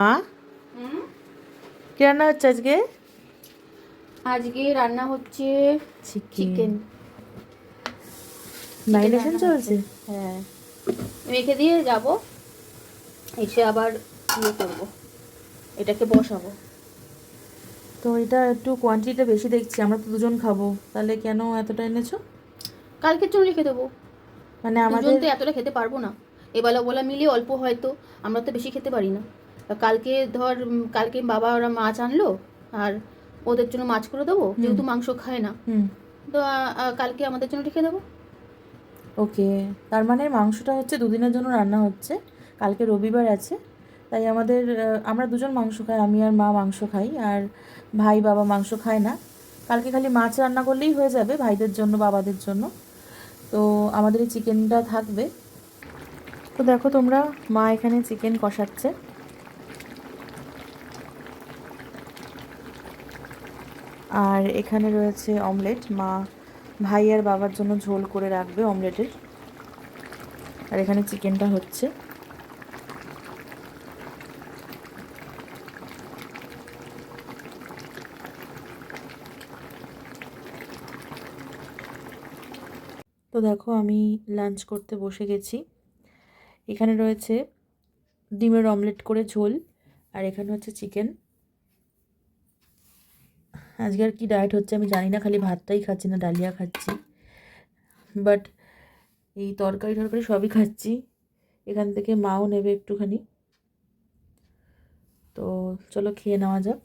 মা, হুম। কি রান্না হচ্ছে আজকে? আজকে রান্না হচ্ছে চিকেন। চিকেন। চিকেন ম্যারিনেশন রান্না হচ্ছে। চলছে। হ্যাঁ, রেখে দিয়ে যাব, এসে আবার ইয়ে করবো, এটাকে বসাবো। তো এটা একটু কোয়ান্টিটিটা বেশি দেখছি, আমরা তো দুজন খাবো, তাহলে কেন এতটা এনেছো? কালকের জন্য রেখে দেবো। মানে দুজন আমাদের তো এতটা খেতে পারবো না, এবেলা ওবেলা মিলিয়ে অল্প হয়তো, আমরা তো বেশি খেতে পারি না। কালকে ধর কালকে বাবা ওরা মাছ আনলো, আর ওদের জন্য মাছ করে দেবো, হুম যেহেতু মাংস খায় না। হুম তো কালকে আমাদের জন্য রেখে দেবো। ওকে, তার মানে মাংসটা হচ্ছে দুদিনের জন্য রান্না হচ্ছে। কালকে রবিবার আছে, তাই আমাদের আমরা দুজন মাংস খাই, আমি আর মা মাংস খাই, আর ভাই বাবা মাংস খায় না। কালকে খালি মাছ রান্না করলেই হয়ে যাবে ভাইদের জন্য বাবাদের জন্য। তো আমাদের এই চিকেনটা থাকবে। তো দেখো তোমরা, মা এখানে চিকেন কষাচ্ছে, আর এখানে রয়েছে অমলেট। মা ভাই আর বাবার জন্য ঝোল করে রাখবে অমলেটের, আর এখানে চিকেনটা হচ্ছে। তো দেখো আমি লাঞ্চ করতে বসে গেছি। এখানে রয়েছে ডিমের অমলেট করে ঝোল, আর এখানে হচ্ছে চিকেন। আজকে আর কি ডায়েট হচ্ছে আমি জানি না, খালি ভাতটাই খাচ্ছি না ডালিয়া খাচ্ছি, বাট এই তরকারি টরকারি সবই খাচ্ছি। এখান থেকে মাও নেবে একটুখানি। তো চলো খেয়ে নেওয়া যাক।